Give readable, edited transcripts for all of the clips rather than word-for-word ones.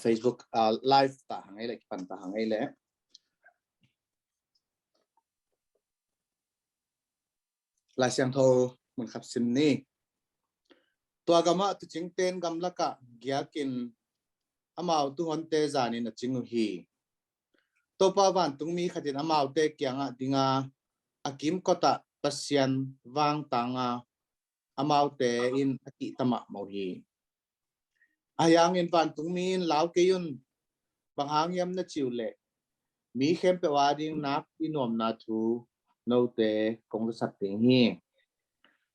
Facebook live ta hangai le pan ta hangai le la siang tho mun khap sim ni tua gama tu ching ten gam laka gyakin amau tu hon te zani na chingu hi to pa van tung mi khatin amau te kyanga dinga akim kota pasian wang tanga amau te in aki tama mau hi ayang in van tung min lau ke yun banghang yam na chiule mi khem pe wading nak inom na thu no te kong sak ting hi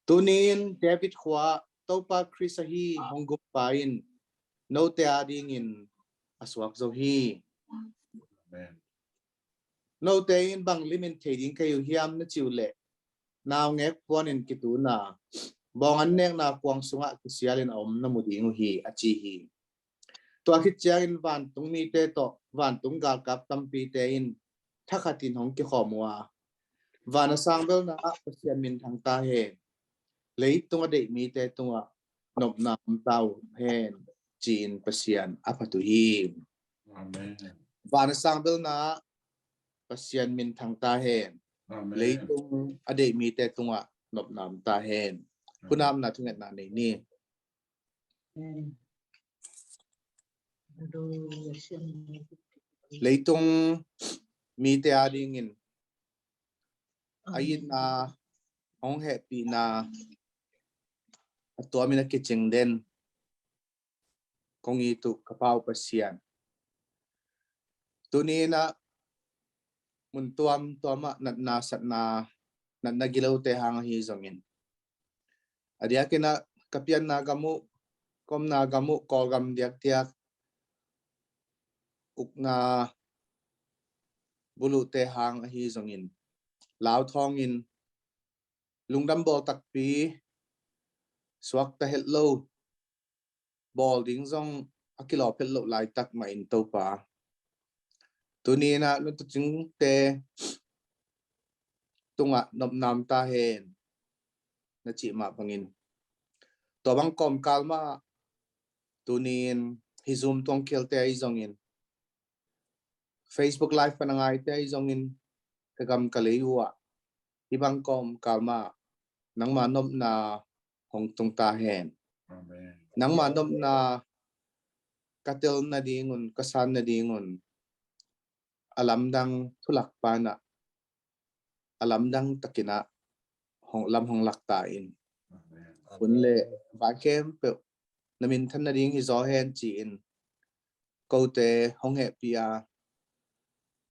tunin David khwa topa Chris hi honggup pain no te ading in aswak zo hi no te in bang limin thading kayu hiam na chiule naw ngek pon in kituna bong an nek na kwang sunga kisialin om na muding hi achi hi to khit chiang van tung mi te to van tung gal kap tampi te in thakhatin hong ki khomwa van sangbel na pasian min thang ta he lấy tung ade mi te tunga nop nam tau hen chin pasian apatu hi amen van sangbel na pasian min thang ta hen lấy tung ade mi te tunga nop nam ta hen kunam na thunget na nei ni lấy tung mi te ading in ayin na hong happy na tua mina kitching den kong itu kapau pasian tunina muntuam tuama nat nasat na nat nagilaw te hang hi zongin adia kina kapian nagamu kom nagamu kogam diak tiak ukna bulu te hang hi zongin lao thong in lungdam bol takpi swak ta hello bol ding zong akilo pello lai tak ma in to pa tunina lu tu chung te tunga nop nam ta hen na chi ma pangin to bang kom kalma tunin hi zoom tong kel te ai zongin Facebook live panangai te ai zongin kagam kaleiwa ibang kom kalma nang manom na hong tung ta hen amen nang manom na katel na dingun kasan na dingun alam dang thulak pa na alam dang takina hong lam hong laktain amen kunle ba kem pe namin than na ding hi zo hen chi in ko te hong he pia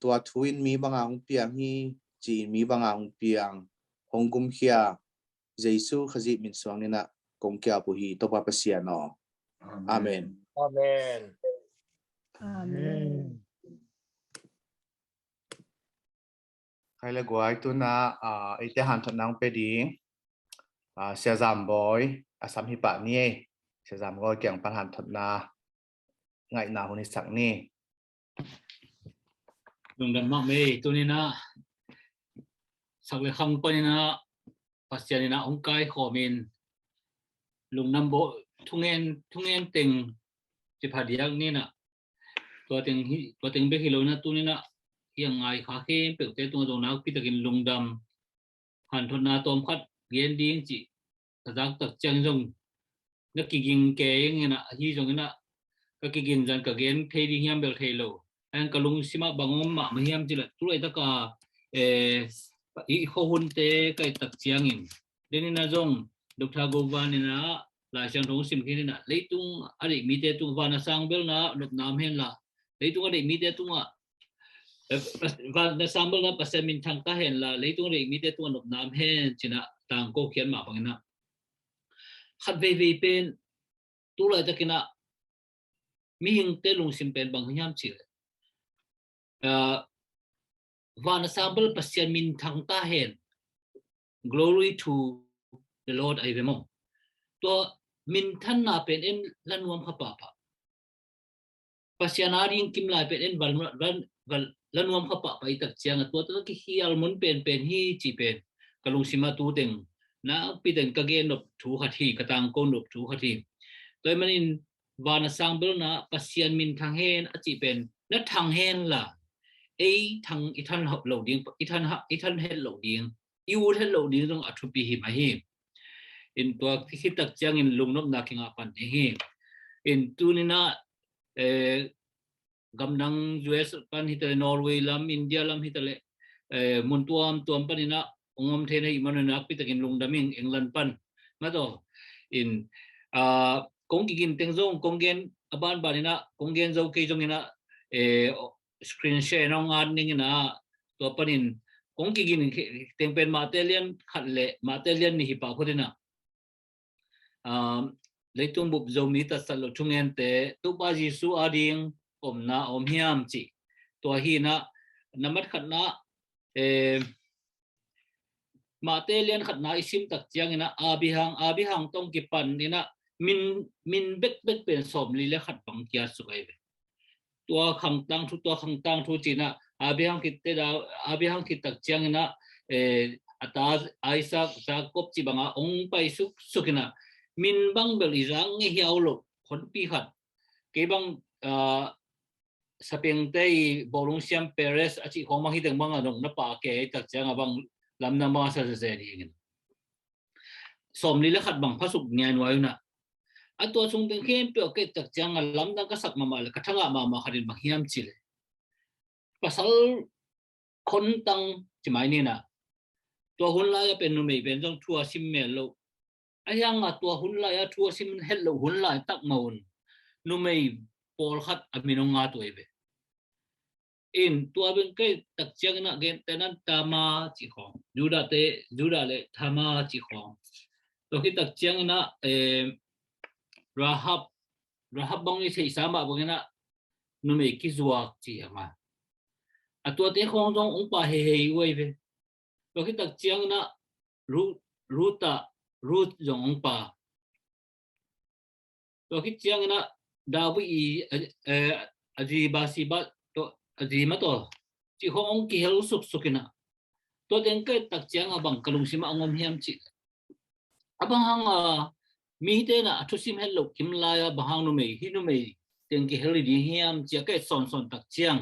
tua thuin mi banga hong piang hi chi mi banga hong piang hong gum khia Jesu khazi min swang na kong kya pu hi to pa pasian no amen amen amen khai la guai tu na ite han that nang pe ding sia zam boy asam hi pa ni sia zam go kyang pan han that na ngai na honi sak ni lung dan mak me tu ni na sak le khang pa ni na pasian ni na ong kai khomin lung nam bo thungen teng chi phadiak ni na to teng be hilo na tu ni na yang ngai kha ke pe te tu dong na pi takin lung dam han thon na tom khat gen ding chi tak tak chang jong na ki ging ke yang na hi jong na ka ki gin jan ka gen thei ding hiam bel thei lo an ka lung sima bangom ma hiam chi la tu lai ta ka i kho hun te kai tak chiang in den na jong Dr. Govan na la chang thong sim khi na leitung ari mi te tu va na sang bel na nop nam hen la leitung ari mi te tu nga va na sang bel na pasen min thang ta hen la leitung ari mi te tu nop nam hen china tang ko khian ma pang na khat ve pen tu lai ta kina mi hing te lung sim pen bang hiam chi va na sang bel pasen min thang ta hen glory to the Lord ai ve mo to min than na pen en lanuam kha pa pasiana ring kim lai pen en val lanuam kha pa pai tak chiang to to ki hial mun pen hi chi pen kalung sima tu teng na pi teng ka gen nop thu kha thi ka tang ko nop thu kha thi toy manin vana sangbel na pasian min thang hen achi pen na thang hen la thang ithan lo ding ithan het lo ding yu het lo ding dong athupi hi ma hi in tua khitak chang in lungnop na kinga pan hi in tunina gamnang US pan hitale Norway lam India lam hitale muntuam tuam panina ongom thena imanuna pitakin lungdaming England pan mato in kongkigin tengzong konggen aban banina konggen zo ke jongina screen share nong adning na to panin kongkigin tengpen matelian khatle matelian ni hipa khodina leitung bup zomi ta salo thungen te tu pa jisu ading omna om hiam chi to hi na namat khatna matelian khatna isim tak chiang ina abihang tong ki pan ina min bet pen som li le khat bang kia sukai be tua khang tang thu china abihang kitte da abihang ki tak chiang ina ata aisa sa kop chi banga ong pai sukina min bang bel irang nge hiaulo khon pi khat ke bang sapeng tei bolong siam Paris achi khoma hi teng bang anong na pa ke tak chiang abang lam na ma sa se ri ngin som li le khat bang phasuk ngai noi na atwa chung teng khem pe ke tak chiang lam dang ka sak ma ma le ka thanga ma kharin ma hiam chile pasal khon tang chi mai ni na to hun la ya pen nu mei pen jong thua sim me lo ayang a to hun la ya thua sim hel lo hun la tak maun nu mei pol khat aminonga to ebe in tua ben kai tak chiang na gen tenan tama chi khong juda le thama chi khong to ki tak chiang na rahab bang sei sama bang na nu me ki zuak chi ama atua te khong jong ong pa he wei ve to ki tak chiang na root jong ong pa to ki chiang na dawi aji basi ba aji ma to chi hong ki hel sukina to den kai tak chiang abang kalung sima angom hiam chi abang hang mi te na thusim hello kim la ya bahang no mei hi no mei ten ki hel di hiam chi kai son tak chiang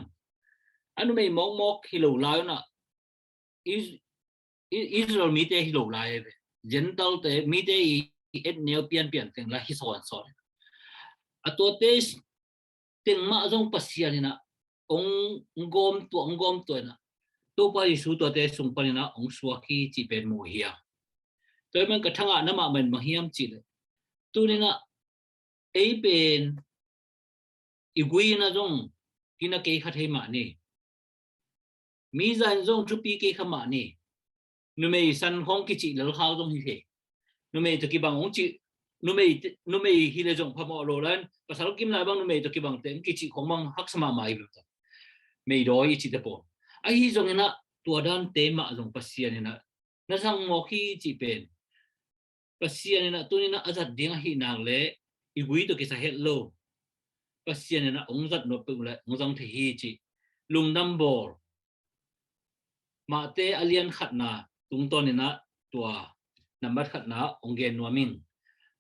anu mei mok hi lo la na Israel mi te hi lo la e gentle te mi te et neo pian teng la hi son ato te teng ma jong pasianina ong gom to na to pa isu to te sung panina ong suaki chi pen mo hiya to men ka thanga na ma men ma hiam chi le tu nina ei pen igui na jong kina ke kha thei ma ni mi zan jong chu pi ke kha ma ni nu mei san hong ki chi lal khao jong hi he nu mei to ki bang ong chi nu mei hi le jong pha mo lo lan pasal kim la bang nu mei to ki bang ten ki chi khong bang hak sama mai bu ta mei doi chi te po ai hi jong ina tua dan te ma jong pasian ina na sang mo ki chi pen pasian ina tunina azat ding hi nang le igui to ki sa het lo pasian ina ong zat no pe la ong jang the hi chi lung nam bor ma te alian khat na tung ton ina tua number khat na ong gen nuamin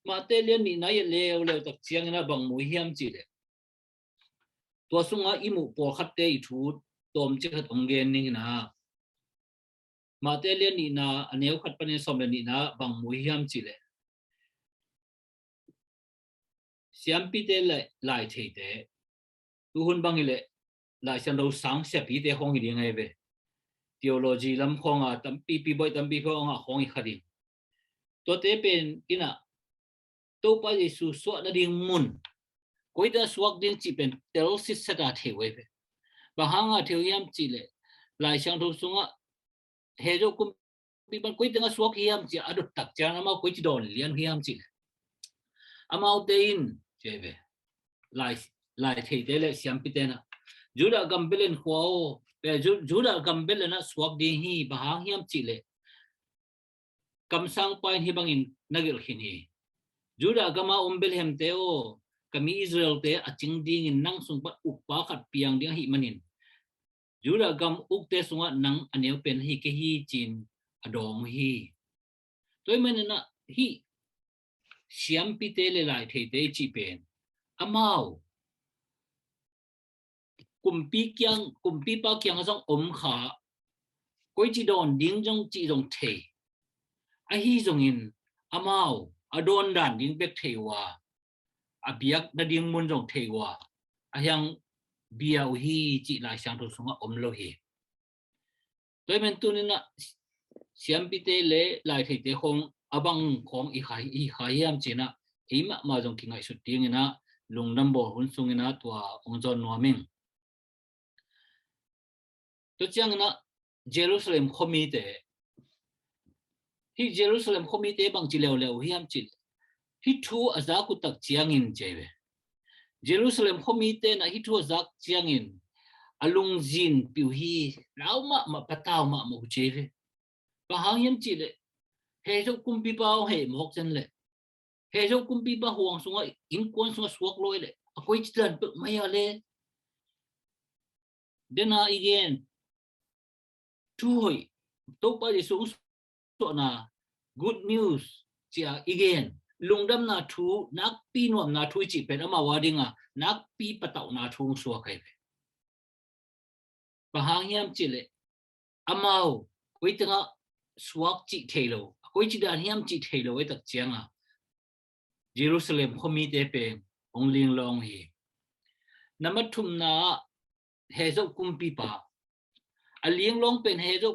ma te lian ni na ye le tak chiang ina bang mu hiam chi le tua sunga imu por khat te I thu tom chi khat ong gen ning na ma te lian ni na aneu khat pan som ni na bang mu hiam chi le siam pi te lai thei te tu hun bang ile lai san do sang se pi te hong I ngai ve theology lam khong a tam pi boy tam pi khong a hong I khadin to te pen kina to pa Jesu so na ding mun koi da suak ding chi pen tel sit sa da the we ve ba hanga theu yam chi le lai sang do sunga he jo kum pi ban koi da suak hiam chi adu tak cha na ma koi chi don lian hiam chi amau te in che ve lai thei te le siam pi te na juda gambelen khwao pe juda gambelen na swak ding hi bahang hiam chi le kam sang pain hi bangin nagil khini juda gama umbel hem te o kami Israel te aching ding in nang sung pat ukpa khat piang ding hi manin juda gam uk te sunga nang aneu pen hi ke hi chin adom hi toy manina hi siam pi te le lai thei te chi pen amau kumpi pa kyang jong kha koi chi don ding jong chi jong the a hi jong in amau adon dan ding bek the wa abiak na ding mun jong the wa a yang bia hi chi lai sang tu sunga lo hi toy men tu ni na siam pi te le lai thei te khong abang khong i khai yam china ima ma jong kingai su ting ina lungnam bo hun sung ina tua ongjon noming to chang na Jerusalem khomi te hi Jerusalem khomi te bang chi leo hiam chi hi thu aza ku tak chiang in cheve Jerusalem khomi te na hi thu azak chiang in alung jin piu hi lauma ma pataw ma mo cheve pa hang hiam chi le he jo kumpi pao he mok chen le he jo kumpi pa huang sunga in kon sunga suak loi le akoi chi dan pe mai ale dena again thu hoi to pa ji sung so na good news chia again lungdam na thu nak pi nom na thu chi pen ama wadinga nak pi pataw na thung suak kai pa hang hiam chi le amao koi tanga suak chi thelo koi chi dan hiam chi thelo ai tak chianga Jerusalem khomi te pe ongling long hi namathum na hezo kumpi pa aliang long pen hezo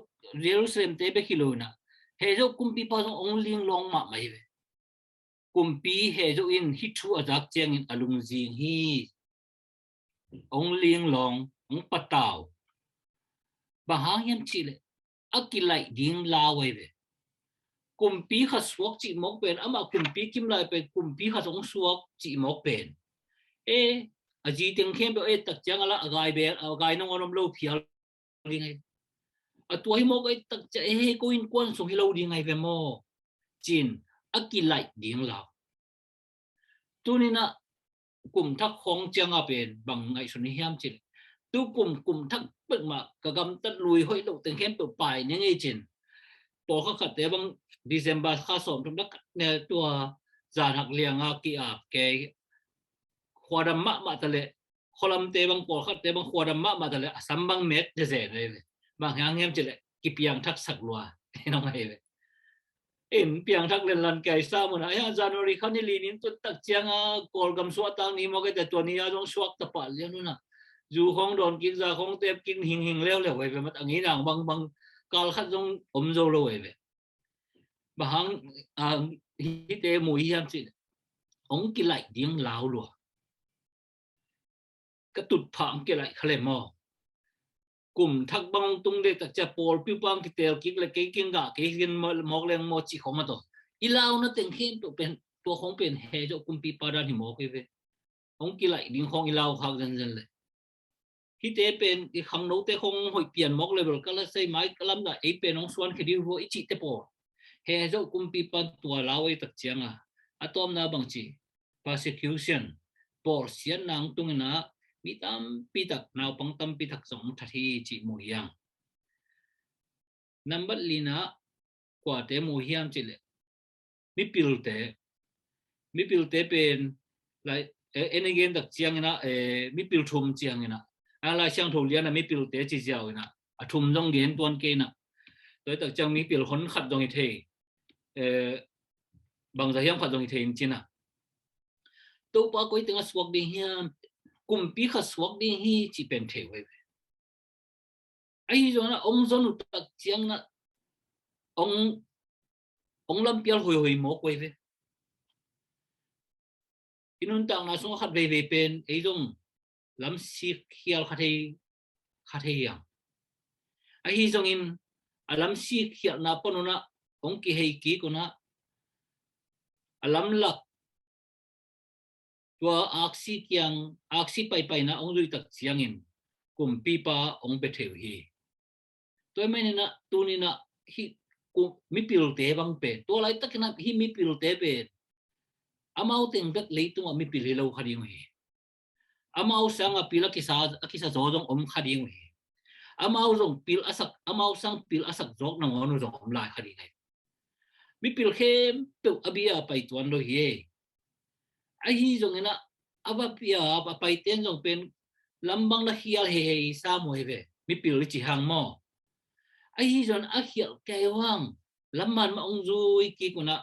Jerusalem te be kilona hezo kumpi pa ongling long ma mai ve kumpi hezo in hithu azak chiang in alung jing hi ongling long ong pataw bahang yam chile akilai ding lawai ve kumpi kha suak chi mok pen ama kumpi kim lai pe kumpi kha song suak chi mok pen e aji teng khem be e tak chang ala agai nong onom lo phial ri ngai atuai mok e tak cha e ko in kon song hilo ri ngai ve mo chin akilai ding law tunina kum thak khong chang a pen bang ngai sun hiam chin tu kum thak pek ma ka gam tat lui hoi lo teng khem pe pai ne ngai chin po kha khat te bang December kha som tum dak ne tua zan hak liang a ki a ke khwadam ma ta le kholam te bang po khat te bang khwadam ma ta le asam bang met de ze le bang hang hem chile ki piang thak sak lua no ngai le em piang thak len lan kai sa mo na ya January khan ni lin tu tak chiang a kol gam so tang ni mo ke te to ni a jong suak ta pa le nu na dù không đòn kinh ra không tép kinh hình leo leo về mặt anh nghĩ rằng bằng cao khát giống dâu lâu về bà hang hít tê mùi hiểm chị ông kia lại tiếng láo luôn cái tụt phạm kia lại khale mò cùng thắc băng tung để tất cả Paul piu băng cái tèo kia là cái kinh gà cái kinh mọc lên mò chỉ không mà thôi ilao nó tiếng khen tụi bên tụi không bên hè cho cùng pi pa ra thì mò cái về ông kia lại tiếng không ilao khác dần dần lại khi tế bên cái khang nấu tế không hội tiền mốc level cái là xây máy cái lắm là ấy bên ông xuân khi đi vô ít chỉ tế bỏ hè dẫu cũng bị ban tua lao ấy tất chiang à atom na bằng chỉ persecution bỏ xiên nang tung na bị tam bị tắc nào bằng tam bị tắc giống thật thì chỉ mùi yang number lina quả tế mùi yang chỉ lệ mi pil tế bên lại en again tất chiang na mi pil thum chiang na ala sang thổ liên là mi pil tế chỉ giàu na thum dòng liên tuan kê na tới tất chiang mi pil hôn khát dòng thế bằng giải hiểm khát dòng thế chứ na tôi bảo coi tiếng suak đi hiam cùng pi khát suak đi hi chỉ bên thế vậy ấy rồi na ông dân tất chiang na ông làm pial hồi mốc vậy vậy inun tang na sung khát về bên ấy giống làm si khial khát hay yang ấy giống in làm si khial na panuna ông ki hay ki kuna alam lak tua aksi pai na ông lui tak chiangin kum pipa ông be theu hi toy men na tu ni na hi ku mi pil te bang pe to lai tak na hi mi pil te pe amau teng bek leitung mi pil lo khading hi amau sang a pil ki sa zo jong om khading hi amau jong pil asak amau sang pil asak jok na ngonu jong om lai khading hi mi pil khem pe abia pai tuan lo hi ai hi jong na aba pia aba paiten jong pen lambang la hial he sa mo ve mi pil chi hang mo ai jon a hial kai wang lamman ma ong zui ki kuna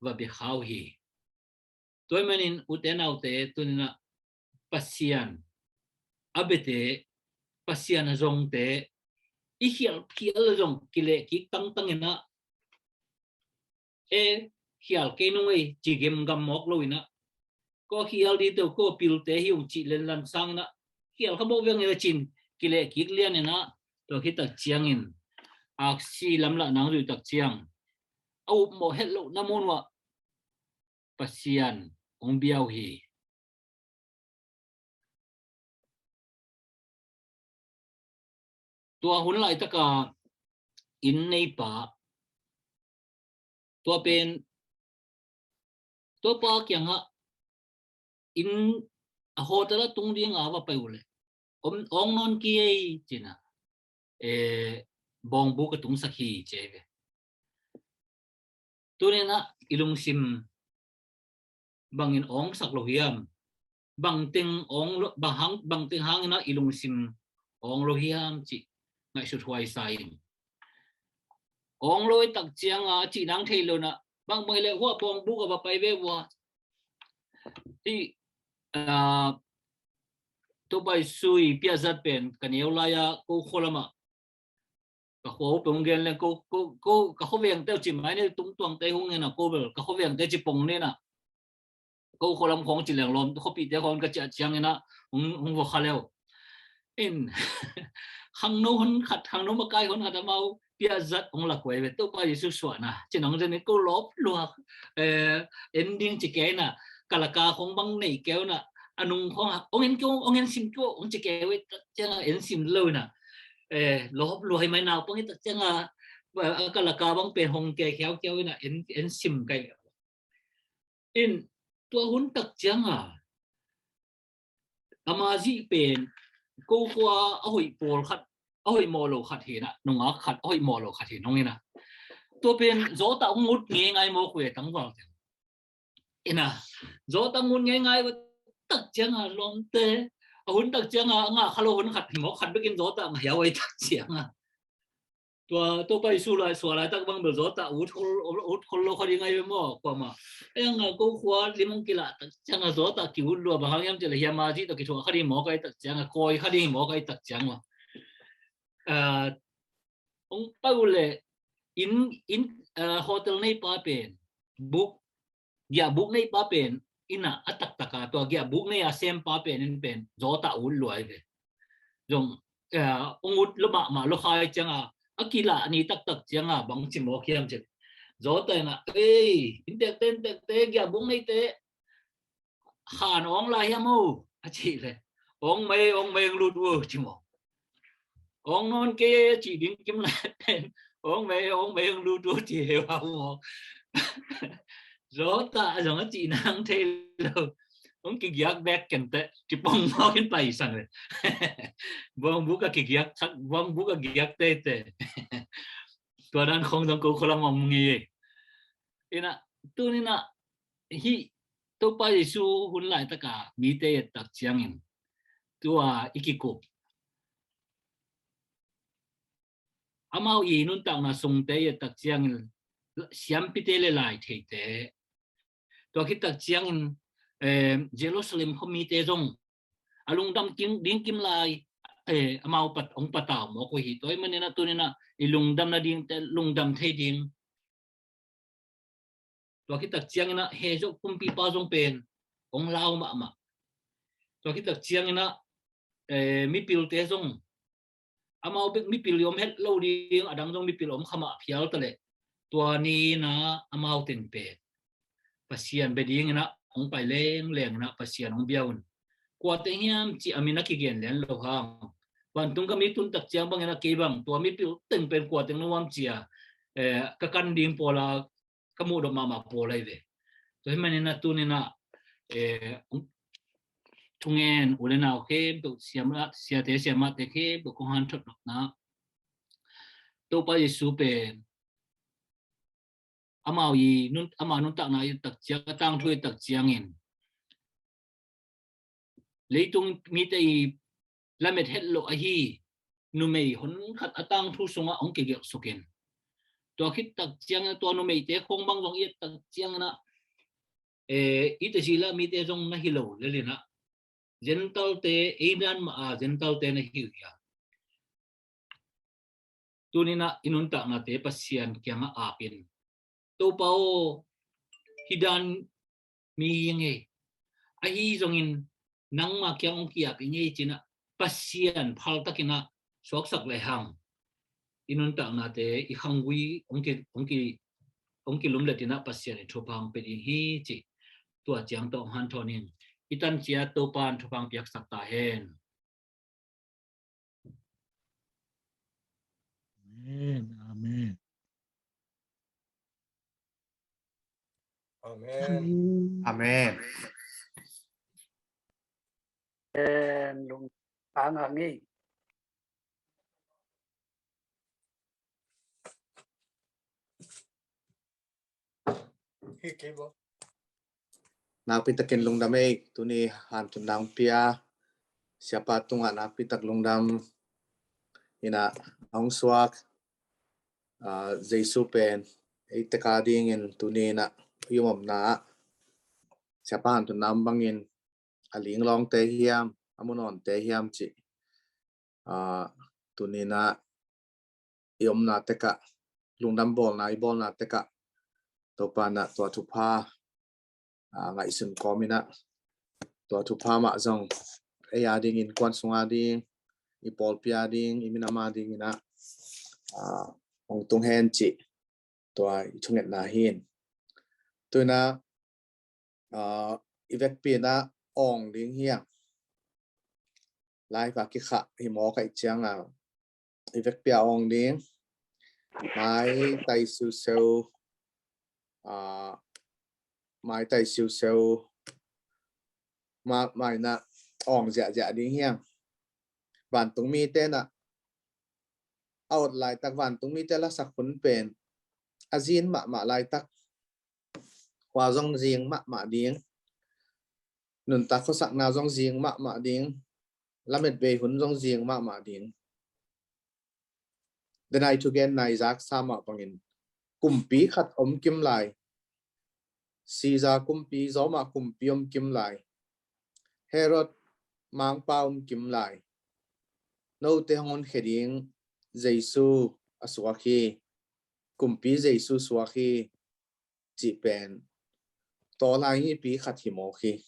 va be khau hi toy manin uten autte tunina pasian abete pasian jong te i hial jong kile ki tang tang ina e hial ke nungei chi gem gam mok lo ina có hial đi từ cô pil te hiu chi lên lan sang na hial khabo veng ne chin kile kik lian na to khi tak chiang in aksi lam la nang ru tak chiang au mo hello namun wa pasian ong biao hi tua hun lại tất cả in nei pa tua pen tua pa kyang ha in hotel tung ding awa pa ule ong non ki china bong bu ka tung sakhi cheve tunena ilung sim bangin ong sak lo hiam bang ting ong bang ting hang na ilung sim ong lo hiam chi ngai su thwai sai ong loi tak chiang a chi nang thei lo na bang mai le ho bong bu ka ba pai ve wa ti to bai sui pia zat pen kaneu la ya ko kholama ka ho pong gen le ko ka ho veng teo chi mai ne tung tuang te hung ne na ko bel ka ho veng te chi pong ne na ko kholam khong chi leng lom ko pi te khon ka cha chiang na hung vo khaleo in hang no hon khat hang no ma kai hon khat mau pia zat ong la kwai ve to bai su swa na chi nong je ne ko lop luak ending chi ke na kalaka khong bang nei keo na anung khong ong en sim ko ong chi ke we chang en sim lo na lop luai mai nào pong it chang kalaka bang pe hong ke khéo khéo na en sim kai in tua hun tak chang amazi pen ko kwa ahoi pol khat ahoi mo lo khat he na nunga khat ahoi mo lo khat he nong ina to pen zo ta ngut nge ngai mo khwe tang wal ina zo ta ngut nge ngai tak chang lom te hun tak chang nga khalo hun khat mo khat bekin zo ta hiao ai tak chang to pai su lai so lai tak bang bel zo ta ut khol lo khari ngai mo kwa ma yang ko khwa limong kila tak chang zo ta ki ut lo ba hang yam chele hiam ma ji to ki thwa khari mo kai tak chang koi khari mo kai tak chang ma ong paule in hotel nei pa pen book ya book nei pa pen ina atak taka to ya book nei asem pa pen in pen zo ta ul luai ve jong ong ut lo ma lo khai chang akila ni tak tak chang bang chi mo khiam che zo ta na in tek te ya book nei te khan ong lai ha mo a chi le ong mei lut wo chi mo ong non ke chỉ đến kiếm lại ong mei lut wo chi he wa mo rõ ta giống chị năng thế rồi ông cái giặc bẹt cảnh tệ chỉ bong mau cái tay sang rồi bong buka cái giặc sắc bong buka giặc tệ tệ tua dan không giống cô không mong nghe ina tu ni na hi to pa Yesu hun lại tất cả mi tệ tak chiang in tua ikiko amao i nun tang na sung tệ tak chiang in siam pitele lại thế tệ tua kita chiang in Jerusalem khomi te jong alung dam ding kim lai amau pat ong patao mo ko hi toy manena tunina ilung dam na ding te lung dam the ding tua kita chiang ina he jo kumpi pa jong pen ong lao ma tua kita chiang ina mi pil te jong amau mi pil yom het lo ding adang jong mi pil om khama phial tale tua ni na amau ten pe pasian be ding ina ong pai leng na pasian ong biaun kwa te hiam chi amina ki gen len lo hang wan tung ka mi tun tak chiang bang ina ke bang tua mi pil teng pen kwa teng nuam chia ka kan ding pola kamu do mama pola ve to himanina tunina tungen ulena ke to siamla sia te siama te ke bo ko han thot na to pa Yesu pen amao yi nun ama nun tak na tak chiang tang thui tak chiang in lấy tung mi tây làm hết hết lộ hi nu mày hôn khát atang thu sung ông kêu sukin tua khít tắc chiang tua nu mày te không băng dòng yết tắc chiang na ít chỉ là mi te dòng na hilo lên na gentle te inan ma gentle te na hiu ya tu ni na inun tak na te pasian kya nga apin to pao hidan mi nge a hi zongin nang ma kya ong kia pi nge china pasian phal takina sok sak le hang inun tak na te I hangwi ong ki lum le tina pasian e thopang pe hi chi tua chiang to han thonin itan chia to pan thopang piak sak ta hen Amen. Amen. Amen. Amen. Lung ang hangi. Napitakin lungdam tuni han tundang pia siapa tunga napitak lungdam ina ong swak Jesu pen tekading in tuni na yumam na siapa han tundam bangin aling long te hiam amunon te hiam chi tuni na yom na teka lungdam bol na ibol na teka topa na tua tupa ngai sun komina tua tupa ma zong ding in kwan sunga ding ipol pia ding iminama ding ina ong tung hen chi tua chunget na hin tuna ivek pi na ong ding hiang lai pa ki kha hi mo kai chiang ivek pia ong ding mai tai su seu mai tai siêu siêu mà mai na ong dạ dạ đi hiang van tung mi tên out lại tak van tung mi tên là sắc phun pen azin mà lại tak qua dòng riêng mà điếng nụn tak có sắc nào dòng riêng mà điếng làm mệt về hun dòng riêng mà điếng the night again nai zak sama pangin kumpi khat kim lại Caesar kumpi zoma kumpi kim lại Herod mang pa kim lại no te hon kheding Jesu aswaki kumpi Jesu swaki chi pen to lai hi pi khat hi mo khi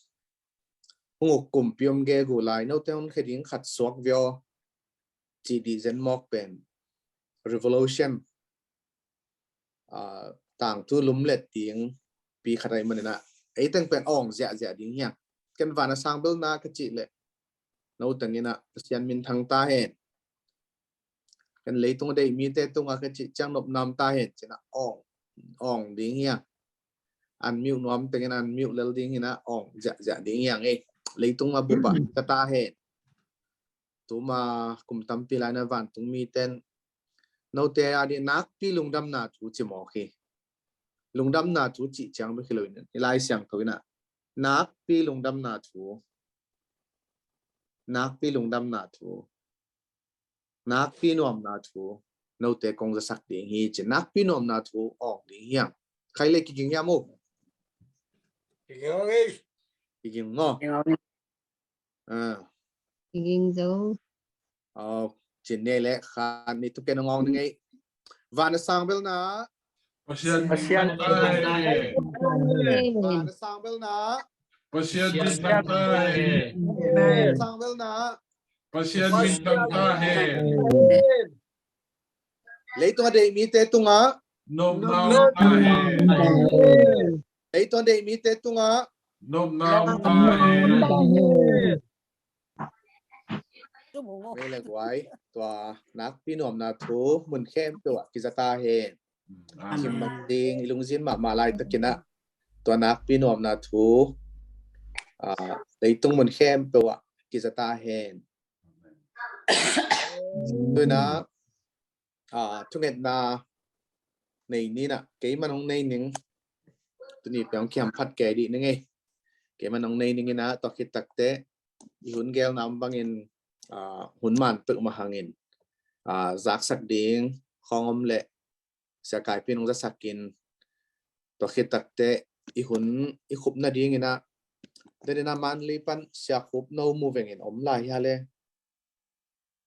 nguk kumpi ge gu lai no te hon kheding khat swak vyo chi di zen mok pen revolution tang tu lum let tiếng pi kharai manina ấy teng pen ong dạ dạ ding hiang ken vana sang bel na ka chi le no tangina sian min thang ta hen ken le tung dei mi te tung ka chi chang nop nam ta hen china ong ding hiang an miu nom tengen an miu lel ding hina ong dạ dạ ding hiang le tung ma bu pa ka ta hen tu ma kum tam pi la na van tung mi ten no te adi nak pi lungdam na chu chi mo khi lungdam na chu chi chang be khilo ni lai siang thoina nak pi lungdam na chu nak pi lungdam na chu nak pi nom na chu no te kong za sak ding hi che nak pi nom na chu ong ding hiang khai le ki ging ya mo ki ging ngo Iging dấu. chin ne le khan ni tu ken ngong ni ngai van sang bel na Pasian Pasian bintang tahe. van sang bel na Pasian bintang tahe. sang bel na Pasian bintang tahe. lấy tung đây mi te tunga Nom nam tahe. lấy tung đây mi te tunga Nom nam tahe. đây là quái tòa nát pi nom na thu mun khem tua kizata he kim bang ding ilung zin ma lai takina tòa nát pi nom na thu lấy tung mun khem tua kizata he tôi na chung et na này ni na cái mà ông này những tôi nhịp ông kiam phát cái đi nữa nghe cái mà ông này những na to khi tắc té ihun gel nam bangin hunman pek mahangin zak sak ding khongom le sa kai pinong za sakin to khitak te ihun ikhup na ding ina deni na manli pan sia khup no moving in lai ha le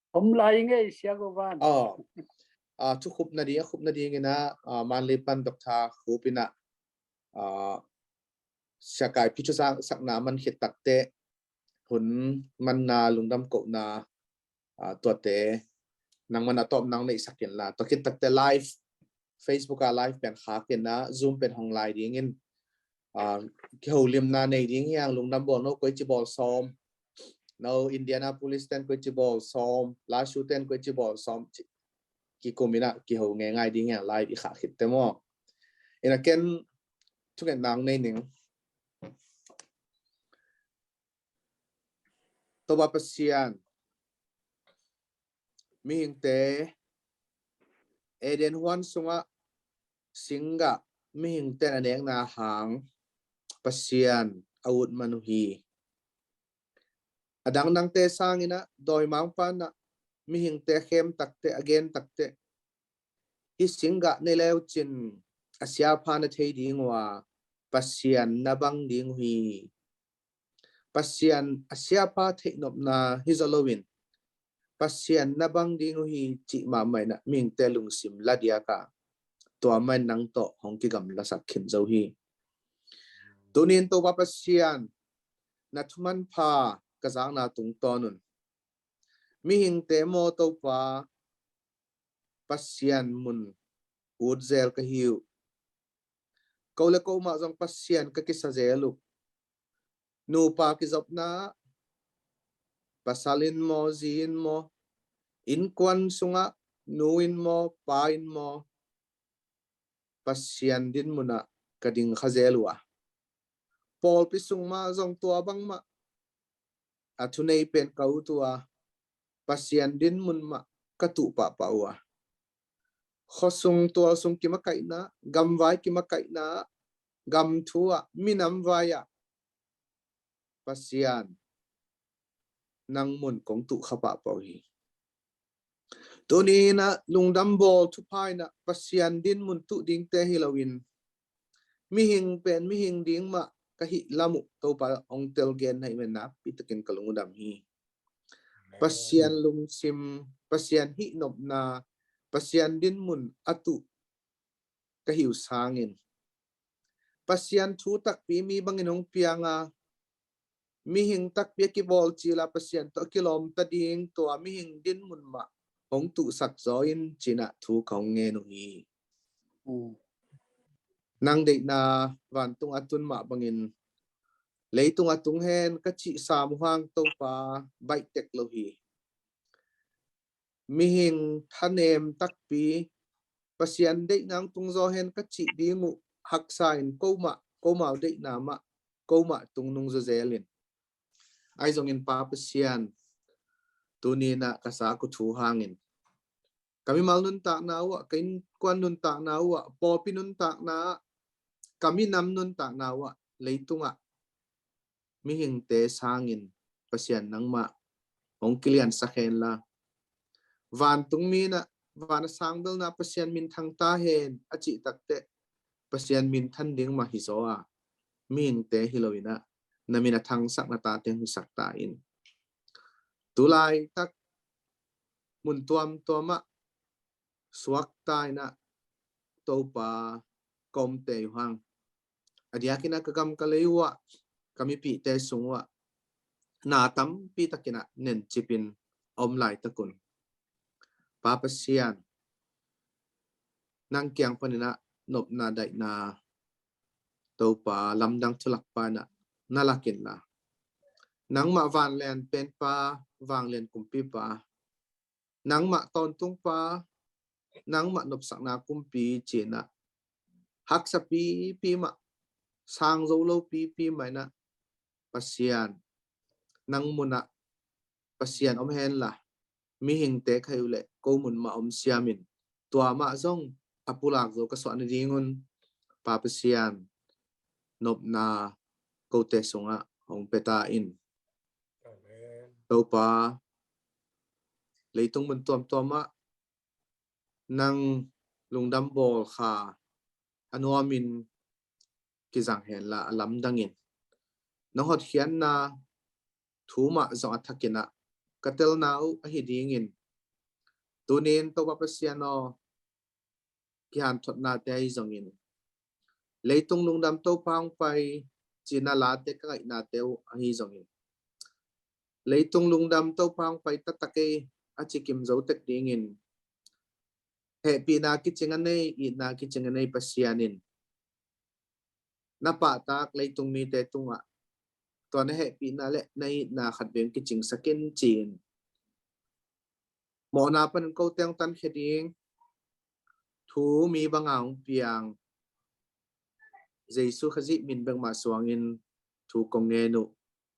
Om lai ngay siya ko van. chu khup na ding ina manli pan dok tha khupina sia kai pichu sak na man khitak te hun man na lungdam ko na to te nang man atop nang nei sakin la to khitak te live Facebook live pen khakin na Zoom pen hong lai ding in ki holim na nei ding yang lungdam bol no koi chi bol som no Indianapolis ten koi chi bol som la shu ten koi chi bol som ki komina ki ho nge ngai ding yang live i kha khit te mo ina ken thuken nang nei ning to ba pasian mi hing te eden huan sunga singa mi hing te na neng na hang pasian awut manuhi adang nang te sangina doi mang pan na mi hing te khem takte again takte hi singa ne leo chin asia phan na thei ding wa pasian na bang ding hi pasian asia pa thei nop na hizalowin pasian na bang ding hi chi ma mai na ming te lung sim ladia ka to man nang to hong ki gam la sak khin zo hi tunin to ba pasian na thuman pha ka jang na tung tonun mi hing te mo to pa pasian mun udzel ka hiu kaula ko ma jong pasian ka ki sa zelu nu pa ki zop na pasalin mo zin mo in kwan sunga nuin mo pain mo pasian din muna kading khazelwa pol pisung ma zong tua bang ma athunei pen kau tua pasian din mun ma katu pa pawa khosung tua sung ki makai na gam vai ki makai na gam thua minam vaya pasian nang mun kong tu khapa pau hi tuni na lungdam bol thu pai na pasian din mun tu ding te hilawin mi hing pen mi hing ding ma ka hi lamu to pa ong tel gen hai men na pitakin kalungudam hi pasian lung sim pasian hi nop na pasian din mun atu ka hiu sangin pasian thu tak pi mi banginong pianga mi hing tak pi ki bol chi la pasian to kilom ta ding to mi hing din mun ma hong tu sak zoin china thu kaung nge no hi nang de na van tung atun ma bangin leitung atung hen ka chi sam hang to pa bai tek lo hi mi hing thanem tak pi pasian de nang tung zo hen ka chi dingu hak sain ko ma de na ma ko ma tung nung zo zelin ai zong in pa pasian tunina kasa ku thu hangin kami mal nun tak na wa kain kwan nun tak na wa popi nun tak na kami nam nun tak na wa leitunga mi hing te sangin pasian nang ma ong kilian sakhen la van tung mi na van sangbel na pasian min thang ta hen achi takte pasian min than ding ma hi zo a mi hing te hilowina namina thang sak na ta teng sak ta in tulai tak mun tuam tuama suak tai na topa kom te hang adia kina kagam kalewa kami pi te sungwa na tam pi takina nen chipin om lai takun papasian nang kyang panina nop na dai na topa lamdang thulak pa na nalakin la nang ma van len pen pa wang len kumpi pa nang ma ton tung pa nang ma nop sak na kumpi china hak sa pi ma sang zo lo pi mai na pasian nang muna pasian om hen la mi hing te khayu le ko mun ma om siamin tua ma zong apulak zo ka so ani dingun pa pasian nop na ko te songa ong peta in tàu pa lấy tung mình tuam á năng lùng đâm bò khà anua min ki giang hẹn là lắm đangin nó hot hiền na thú mạ dọn thakina katel nau a hi dingin tunin to papasiano ki han thot na te ai zongin leitung lung dam to pang pai china la te ka na teu a hi zongin leitung lung dam to pang pai tatake a chikim zo tek dingin he pi na ki chinganei I na ki chinganei pasianin na pa tak leitung mi te tunga to na he pi na le nei na khat beng ki ching sakin chin mo na pan ko teng tan heding thu mi bangang piang Jesu khazi min bang ma suangin thu kong nge nu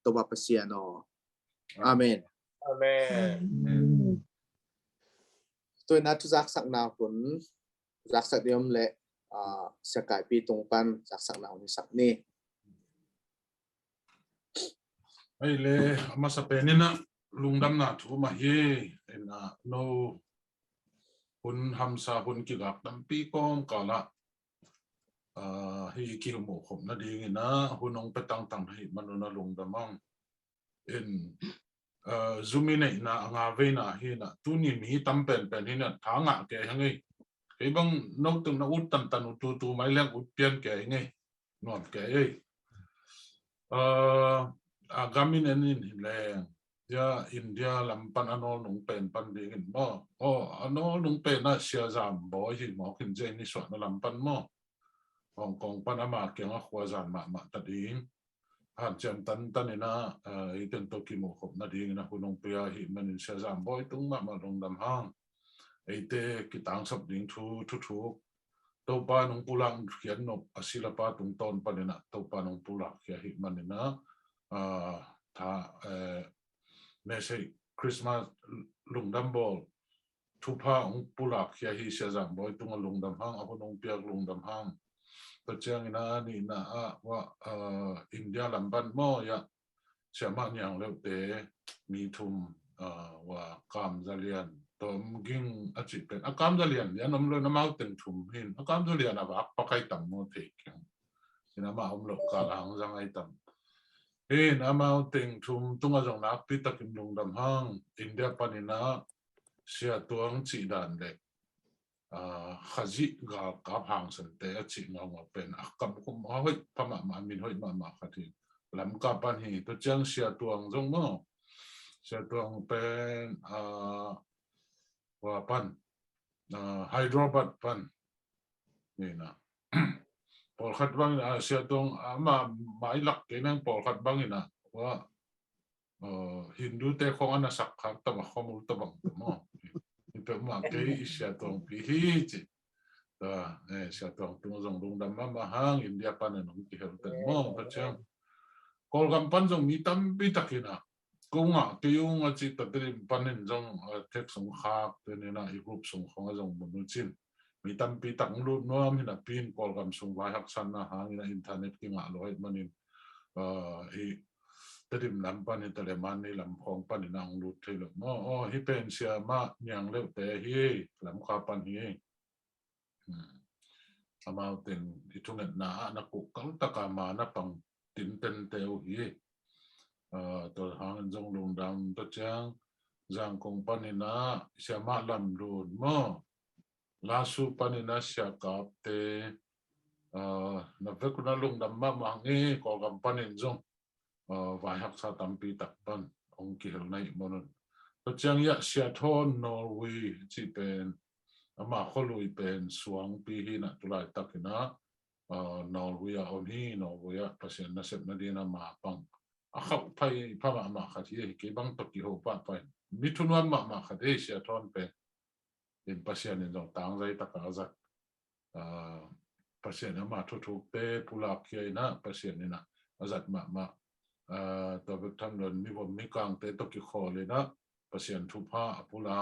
to ba pasiano amen tôi na thu zak sak na hun zak sak diom le sakai pi tung pan zak sak na ni sak ni ai le ama sa penina lungdam na thu ma hi na no hun hamsa hun ki gak dam pi kom kala hi ki mo khom na ding na hunong petang tang hi manuna lungdamang in zumine na anga ve na hi na tu ni mi tam pen pen hi na thanga ke hangai ke bang nok tung na ut tan tan tu mai leng ut pian ke ngai non ke ei agamin enin hileng ya India lampan anol nung pen pan dingin mo anol nung pen na sia zam bo hi mo kin je ni so na lampan mo Hong Kong Panama keng a khwazan ma ta ding han chem tan ina iten to ki mo khop na ding na hunong pia hi manin sia zam boy tung ma rong dam hang eite ki tang sap ding thu to pa nung pulang khian no asila pa tung ton panina to pa nung pulak khia hi manina tha me sei Christmas lungdam bol thu pa ung pulak khia hi sia zam boy tung lungdam hang a hunong pia lungdam hang Pachang ina ni na wa India lamban mo ya siama nyang leute mi thum wa kam zalian tom ging achip pen akam zalian ya nom lo na mau ten thum hin akam zalian aba pakai tam mo te kyang ina ma om lo ka lang jang ai tam hin amau teng thum tunga jong nak pi takim lung dam hang India panina sia tuang chi dan le khazi ga ka phang san te a chi ngawng pen akam kum hoi phama ma min hoi ma khathi lam ka pan hi to chang sia tuang jong mo sia tuang pen wa pan Hyderabad pan ni na pol khat bang sia tuang ma mai lak ke nang pol khat bang ina wa Hindu te khong ana sak khat ta ma khomul ta bang mo pe ma ke sia tuang pi hi chi sia tuang tung jong dong dam ma hang India pan nong ki hel ten mo pa chang kol gam pan jong mi tam pi takina kunga ke yung a chi ta tri panin jong tek song khak te ne na I group song khong jong mun chin mi tam pi tak lu nom hina pin kol gam song vai hak san na hang ina internet ki nga lo het manin I tedim lam pan ta le man ni lam khong pan ina ang lu thelo mo hi pen sia ma nyang le te hi lam kha pan hi amau ten itunget na ku kang takama na pang tin ten teu hi to hang jong lung dam to chang jang kong panina sia ma lam lun mo la su panina sia kap te na ve ku na lung dam ma nge ko gam panin jong vai hak sa tampi tak pan ong ki hel nai monon to chang ya sia thon Norway chi pen ama kholui pen suang pi hi na tulai takina Norway on hi Norway pasien na sep na dina ma pang akhaw pai phama ma khathi ke bang to ki ho pa pai mithunwa ma khathe sia thon pe in pasien in jong tang zai taka za pasien ma thu pe pula khia na pasien na azat ma to be tham don mi bom mi kang te to ki khole na pasien thu pha pula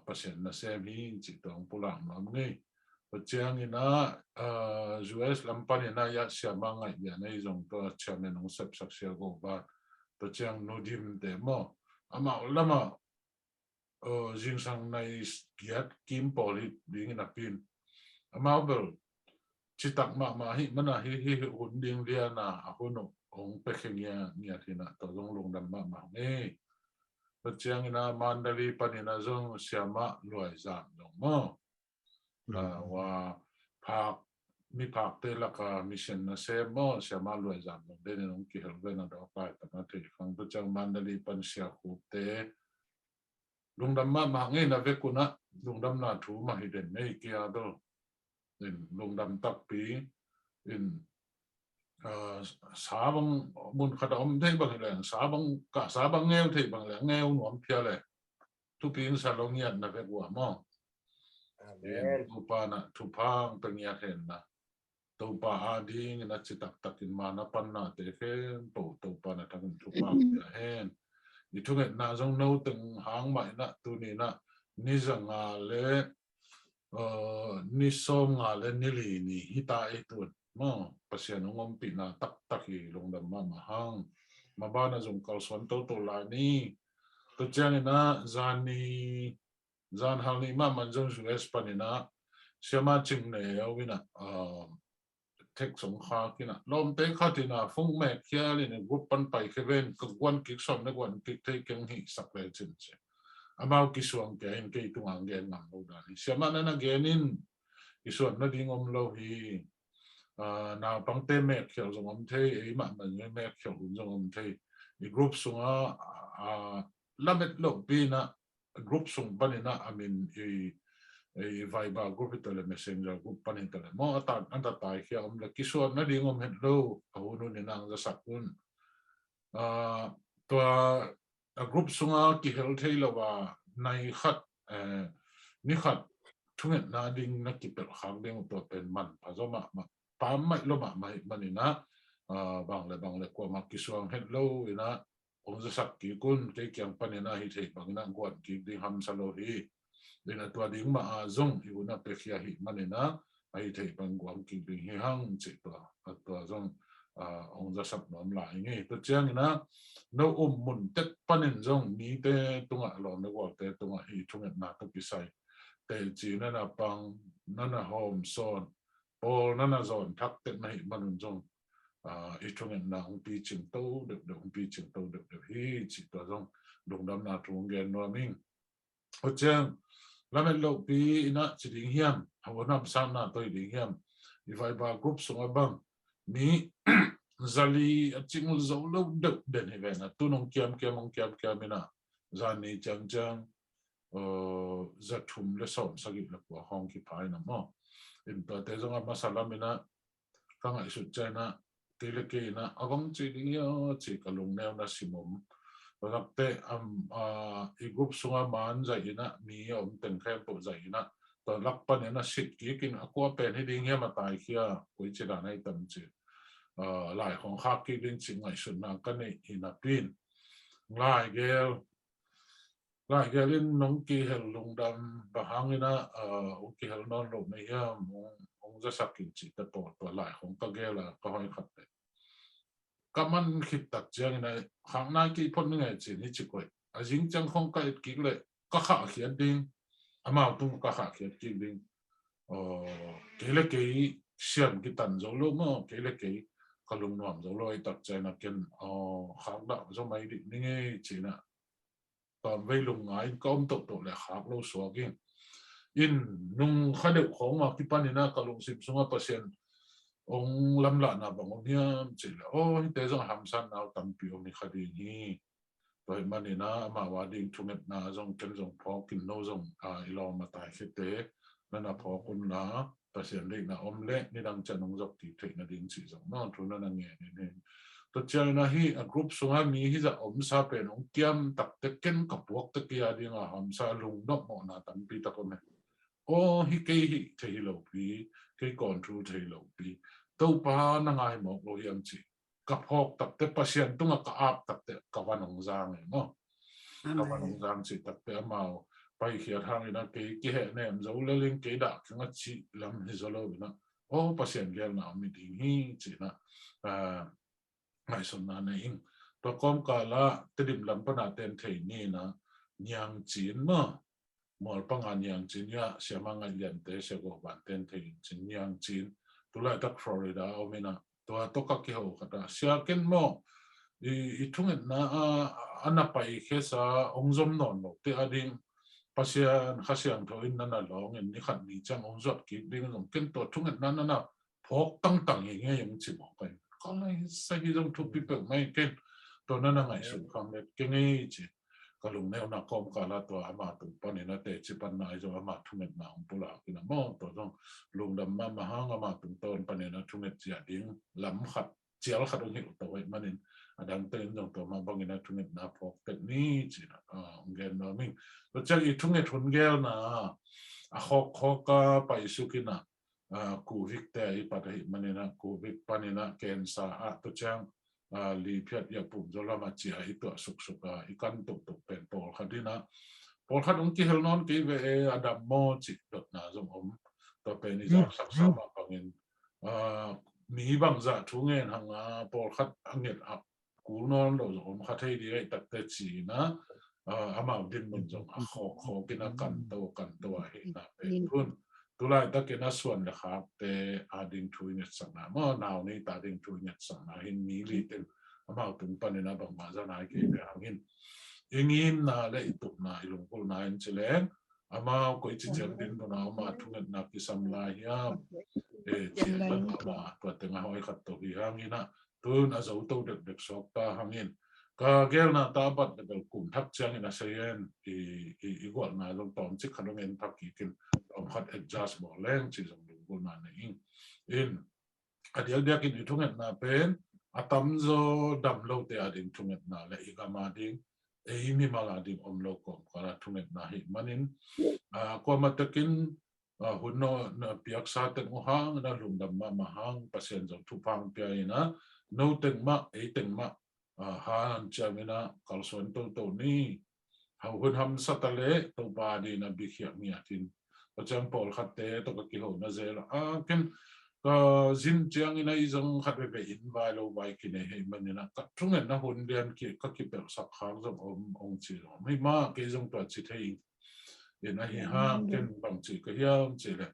pasien na sem hi chi tong pula ma ngai Pachang ina US lampan ina ya siya mga ya na izong to chairman ng sep sak siya go ba ตัวเจียงโนดิมเตมออามาละมาจิงสังในเกียรติกิมปอลิดิ้งนับปินอามาเบลชิตักมาฮิมันอะฮิหุ่นดิ้งเรียนะอาหุ่นองเปกเงียที่นะตัวลงดำมาเนี่ยตัวเจียงนะมันดาลีปันนะจงเสียมารวยจางลงมั้งว่าพักมีพักเตลักมิชชั่นนะเซมอเสียมารวยจางลงเดนน้องกิฮลเวนนะดอกไปแต่มาถึงฟังตัวเจียงมันดาลีปันเสียคูเตลงดำมาเนี่ยนะเวกุนะลงดำนาถูมาให้เด่นไม่เกี่ยดลงดำตักปีสาบังบุญขดอมเทบางแหล่งสาบังเงวเทบางแหล่งเงวหนวมเพียเลยทุกปีนสาลงเงียนนะเวกัวมอตุปานะทุพังเป็นเงียเห็นนะตุปาอาดีนะจิตักกินมานะปันนะเตเฟนตุปานะทั้งทุพังเห็นนี่ทุกเห็นนะจงนู้ตึงหางใหม่นะตัวนี้นะนี่จังอาเลนี่ส้มอาเลนี่ลีนี่ฮิตาไอตัวมั้งภาษาหนุ่มปีน่ะตักฮีลงดำมาหังมาบ้านนะจงกอลสวนตัวลานี่ตัวเจ้านี่นะจานหางนี่มันจงสุเอสปานี่นะเชื่อมาจึงเนี่ยเอาวินะเทคสงครามกินะลมเตะข้าที่น่ะฟงแม่เขียเลยเนี่ยกุปันไปเคเวนกวนกิกสมในกวนกิกเทกังหิสักเลยจริงๆอามากิสวงแกนกิตุงแกนงามเราได้เชื่อมานั่นนะแกนินกิสวนนั่นดิ่งอมโลหีนาปังเตแม่เขียวจงอมเทไอ้มันแม่เขียวจงอมเทอีกรุ๊ปสุงละเม็ดโลปีนะกรุ๊ปสุงปันนี่นะอามินไวบากรุ๊ปที่เลย messenger กรุ๊ปปันนี่เลยมออันตายเขียวอมเลยกิสวนนั่นดิ่งอมเห็นโลเอาหนุนนางจะสักคุณตัวกรุ๊ปสุงกิเฮลเทลว่าในขัดนี่ขัดทุกอย่างนาดิ่งนักกิจขังเด้งตัวเป็นมันพะจมาปามไม่ลมไม่มันนี่นะบางเลยกว่ามากิสวงเฮลโลนะองจะสักกี่กุนเกี่ยงปันนะฮิตบางนักกวนกิดิ่งฮัมซาโลฮีเดนตัวดิ่งมาจงอยู่นะเปรียฮิมันนี่นะฮิตบางกวนกิดิ่งฮิฮังจิตตัวจงองจะสักน้ำลายไงตัวเจ้านี่นะเรามุนเต็ดปันนี่จงมีเตตุงะหลอนในว่าเตตุงะฮิทุงเงินนาตุกิไซแต่จีนั่นนะปังนั่นนะโฮมโซนพอนั่นนะโซนทักเต็มให้มันจงอีช่วงนั้นนะองปีจิงโตเด็กองปีจิงโตเด็กฮีจิตตัวจงลงดำนาทวงเงินนัวมิงเพราะเจ้าแล้วในโลกปีนะจิดิ่งเฮียมหัวน้ำซ้ำนาตัวดิ่งเฮียมอีไฟบากรุ๊ปส่งบังมีzali achingul zolo dek den hevena tunong kiam mina zani jang zatum le som sagi le kwa hong ki pai na mo in ta te zonga masala mina kanga isu chana tele ke na avang chi ding yo chi kalung neo na simom rakte i group sunga man zaina mi om ten khem po zaina to lakpan na sit ki kin akwa pen hi ding ya matai khia koi chida nai tam chiหลายของข้ากิลิงสิ่งไหนส่วนนั้นก็ในอินาปินหลายเกลินน้องกีเฮลลงดำบางนี่นะองกีเฮลนอนลงในย่ามองจะสักกินจิตตัวหลายของตะเกลก็ห้อยขัดเลยก็มันคิดตัดเจียงในข้างหน้ากี่พ้นยังไงจีนี่จิกวยจริงจังของก็กิกเลยก็ขาเขียนดิ้งอามาตุ้งก็ขาเขียนกิกดิ้งเกลเกยเสียงกิตันโจโลมอเกลเกยก็ลงนวมจะลอยตัดใจนักเก็นขากดาวจะไม่ดินี่ไงจีน่ะตอนไปลงงานก็มตกเลยขากเราสวกินอินนุ่งข้าเด็กของมาที่ปันนี่นะก็ลง10%องลำละนะบางคนเนี่ยจีละโอ้ยแต่จะทำสั้นเอาตั้งปีมีคดีนี้โดยมันนี่นะมาว่าดิ่งทุ่มนะจงเก็นจงพอกินโนจงอีลอมาตายคิดเตะนั่นนะพอคุณนะภาษาเล็กนะอมเล็กนี่ดังจะน้องจบที่เทคนาดิ่งสิจงนั่นทุนนั่นเงี้ยนี่ตัวเจ้านะฮีกรุ๊ปส่งให้มีฮีจะอมซาเป็นองเกียมตักเต็กเก็นกับพวกตะเกียดิ่งอ่ะอมซาลุงนกหมอนะตั้งปีตะกมันโอ้ฮีเกย์ฮีเทฮิโลปีเกย์ก่อนทูเทฮิโลปีตัวป้านั่งไงหมอกโลยัมจีกับพอกตักเต็กภาษาตุ้งกับอาบตักเต็กกับวันองจางเนาะกับวันองจางจีตักเต็กมาไปเขียนทางนี่นะเกี่ยเนี่ยมันจะเล่นเกี่ยดักทั้งชีลำฮิโซโลนะโอ้ภาษาเกลนะมีดีฮีจีนะไม่สนนะเองต ตัวก้มกาละติดิมลำปนาเต็นเทนี่นะยังจีนมั้งมอลปังอันยังจีนยาเสียมังอันยันเตเสกบันเต็นเทจีนยังจีนตุลาตักฟลอริดาเอาไม่นะตัวตกกิโหกันเสียกันมั้งอีทุ่งนะอันนั้นไปแค่สาองค์จอมนอนเตอดิ่งภาษาข้าเสียงทวินนั่นน่ะร้องเงินนี่ขัดนี่จังองค์จอดกินดิ่งลงกันตัวทุ่งนั้นน่ะพกตั้งอย่างเงี้ยยังจิบออกไปก็เลยใส่ที่ต้องทุบปีเปิดไม่เก่งตัวนั้นไงสุดคำเล็กเก่งจีก็ลงแนวนักคอมกาลตัวอามาตุปนินะเตจิปันนายจะอามาทุ่งเงินมาองปุระกินมอตัวต้องลงดำมาหางอามาตุต้นปนินะทุ่งเงินเจียดิ่งลำขัดเจียลขัดองค์หิวตัวไว้มันนี่ดังเต้นตรงตัวมาบังกินะทุ่งเงินนาพกเต็มนี่จีนะองเงินนามิงแล้วจากอีทุ่งเงินทุนเกลนะขอก็ไปสุกินะกูวิกแต่อีปัตติมันนี่นะกูวิกปนินะเกณฑ์สาตัวจังลีเพียรยาปุ่มจลามาเจียอีตัวสุกอีกันตุกเป็นปอลขัดดีนะปอลขัดองค์ที่เฮลนอนกี่เวอดัมโมจิตดนะจงอมตัวเป็นนิจสักสามาบังเงินมีบางจะทุ่งเงินหังปอลขัดอังเงินกูนอนเราจงอมขัดให้ดีไอ้ตัดแต่จีนะอามาดินมันจงขอกินกันตัวเห็นนะเป็นพุ่นตุลาตะเกนัส่วนเลยครับแต่อาดิงทุยเนตสังนาเมื่อหนาวนี้ตาดิงทุยเนตสังนาเห็นมีลีเต็มอามาตุนปันเนี่ยนะบางมาจะนายเกี่ยวกับหินอย่างนี้น่าเลยตุกนายลงพูนายเฉลงอามาก็อิจฉาดินบนอามาทุ่งเงินนักกิสัมลายยามเจียนอามาตัวเต็งหอยขัดตัวที่หางนี้นะตุนอาจจะอุตเด็กสอบตาหางนี้ก็เกลน่ะตาบัดเด็กกลุ่มทักเชียงอินาเซียนอีกว่าน่ะลงตอมจิกขนมเงินทักกี่กินขัด adjust บอกแรงที่สมดุลกุนันนี่อินเดี๋ยวกินอีทุ่งเงินน่ะเป็นตั้มโจดำโลเตอดิ่งทุ่งเงินน่ะและอีกมาดิ่งมีมาลาดิ่งมโลกมก็ละทุ่งเงินน่ะหิมันินก็มาตะกินหุ่นนเปียกซาเต็งหังน่ะลุงดำมาหังปัสเซนจงทุพังเปียนะโนเต็งมาเต็งมาฮานันจามินะกัลส่วนตัวนี้หุ่นทำสัตว์เละตัวบาดีนะบิเขียมีอาทินก็จังปอลขัดเตะตัวกิโลน่าเจละกันก็จินจังอินะอีจังขัดไปอินไวโลไวกินให้มันนี่นะก็ทุ่งเงินนะหุ่นเรียนก็คิดแบบสักครั้งจะองค์จีไม่มากก็จังตัวจิตให้เห็นนะห้างกันบางจีก็เฮียมจีเลย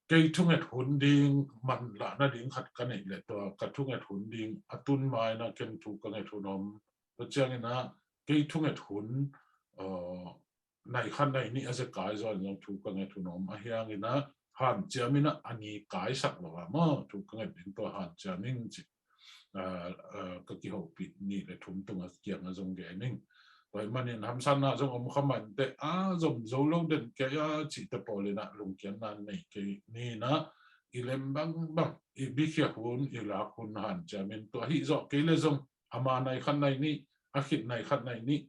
ก็ทุ่งเงินหุ่นดิ่งมันละน่าดิ่งขัดกันอีกเลยตัวกระทุ่งเงินหุ่นดิ่งอัตุนไม้นะกันถูกกันในทุนอมก็จังนะก็ทุ่งเงินหุ่นในขั้นในนี้อาจจะกายจอนยังถูกกันในทุนอมเฮียงนะหันเจามินะอันนี้กายสักหรอวะมั่งถูกกันในตัวหันเจามินจิก็กี่หกปีนี่เลยทุ่มตรงเกี่ยงกับจงแกนิ่งโดยมันเนี่ยทำสั้นนะจงอมขมันแต่จงโจลเดินแกจิตปอเลยนะลงเกี่ยงนั้นในนี่นะอีเล่มบางอีบิเขียหุ่นอีหลักหุ่นหันเจามินตัวฮิโซเกลจงอามาในขั้นในนี้อาคิดในขั้นในนี้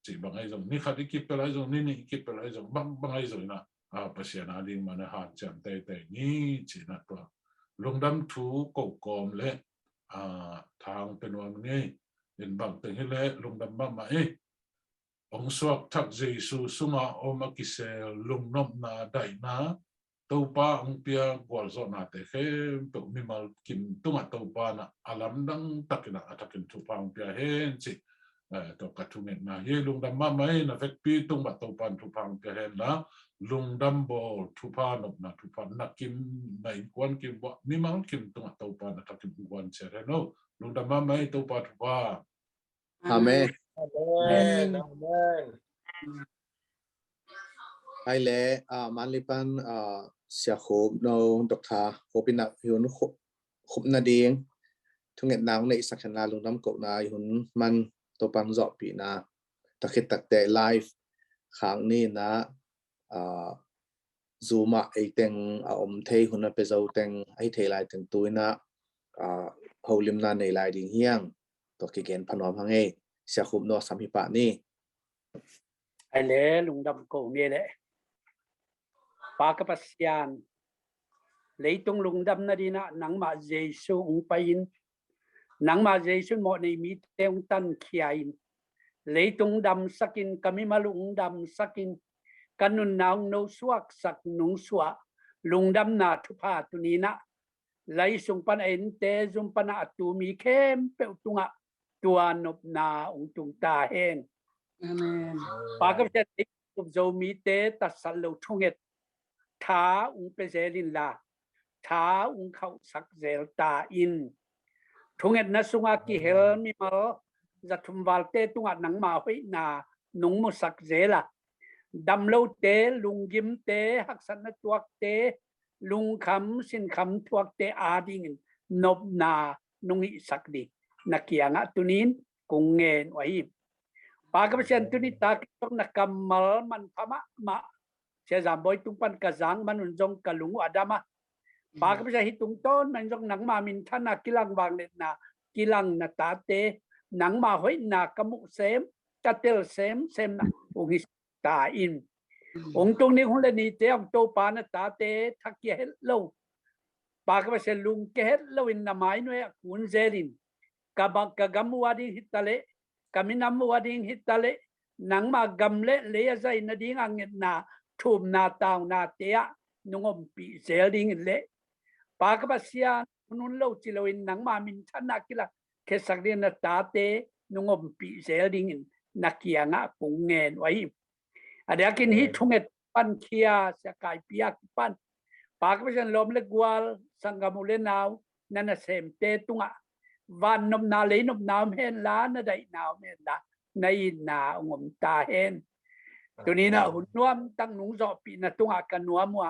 จีบางไอ้จงนี่ขัดอีกิบไปไรจงนี่กิบไปไรจงบางไอ้จงนะภาษาหน้าดิ่งมันหันจำแต่นี่จีนะตัวลงดำถูกกอมเละทางเป็นวันนี้เป็นบางตึงให้เละลงดำบ้างไหมองสวกทักเจสุสุงาอมากิเซลงนบนาได้นะตัวป้าองเปียกวลซอนาเตะเข้มตัวมีมากินตัวตัวป้านะอาลัมดังตักนะตักกินทุพางเปียเห็นสิตัวกระทุ่งเนี่ยนะเฮลุงดำมาไหมนะเฟกปีตุงบัดตัวปานทุพังเปเห็นนะลุงดำบอลทุพานนะทุพานนักกิมในกวนกิมบ่มีมังกิมตุงตัวปานนักกิมกวนเชเรโนลุงดำมาไหมตัวปานทุพาอาเมน Amen. Amen. ไอเล่มันลิปันเสียขบโนดอกทาขบินักหุ่นขบนาดีงทุ่งเงินนางในสักนาลุงดำกบนาหุ่นมันตัวปังจอบปีนะตะเข็ดตักแต่ไลฟ์ครั้งนี้นะซูมาไอเต็งอมเทหุ่นไปเจ้าเต็งไอเทไลเต็งตัวนะเขาลิมนาในไลดิ่งเฮียงตัวเก่งพนอมพังเอเสียขุมนอสัมพิปะนี่ไอ้เล่ลุงดำโกเนี่ยแหละปากปัสยานเลยตรงลุงดำนาดีนะหนังมาเจสูองไปอินหนังมาเจสุนหมดในมีเตงตันเขียนเลยตรงดำสักินกามิมาลุงดำสักินกันนุนนาวโนสวกสักนุงสวะลุงดำนาทุพาตุนีนะไลสุงปันเอ็นเตซุมปันอตูมีเข้มเปตุงะ ตัวนบนาองตุงตาเฮน Amen. ปากกับเจติกุบโจมีเตตัดสัลโลทุ่งเอ็ดท้าองเปเซลินลาท้าองเขาสักเซลตาอินทุ่งเอ็ดนัสุงอากิเฮลมีมาจะทุมวาลเตตุงอัดหนังมาห้อยนานุงมุสักเซละดำโลเตลุงยิมเตหักสันตัวเตลุงคำสินคำตัวเตอาดิงนบนานุงอิสักดีนักเกียงะตุนินกุงเงินไว้ปากกับเชนตุนิตาต้องนักกำมัลมันพมะมาเชจามบอยตุงปันกะจังมันอุนจงกะลุงอาดามะปากกับเชฮิตุงต้นมันจงหนังมามินท่านากิลังวางเล็ดนากิลังนาตาเตหนังมาห้อยนากมุเซมกะเตลเซมนะองฮิตาอินองตรงนี้หุ่นเลนีเตองโตปานตาเตทักเกเฮลโลปากกับเชลุงเกเฮลโลอินนาไมโนยกุนเซรินกะบักกะกัมวาดิฮิตาเลkami namu wading hitale nang magamle leya zai na ding angit na thum na taw na tea nungom pi zelding le pakapasya nun lo chiloin nang ma min thana kila kesak din na tate nungom pi zelding nakianga pungen wai adakin hi thunget pan khia sa kai piak pan pakapasya lom le gwal sangamule naw nana sem te tunga van nôm na lấy nôm nào hen lá nó đậy nào hen lá nay na ngom ta henตัวนี้นะหุ่นนวมตั้งหนุ่งจอปีนะตุงอากันนัวมัว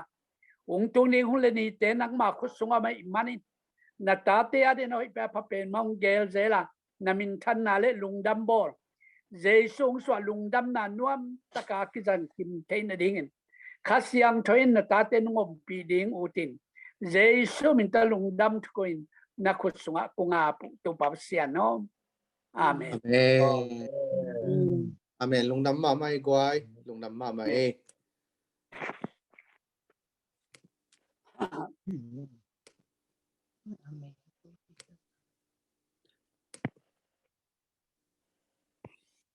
องตรงนี้หุ่นเลนี่เตนักมาคุดสงมาอิมันนี่นาตาเตียเดนเอาไปพับเป็นมองเกลเซล่ะนามินทันนาเลลุงดัมบอลเจสงสวลุงดัมนานวมตะกากิจันคิมเทนดิ่งข้าเสียงทอยนาตาเตนงมปีดิ่งอุตินเจสุมินตะลุงดัมทุกคนนักขุดสงกุงอาปุตุปับเสียนอมอาเมน Amen. Lung đắm mà mai quay, lung đắm mà mai.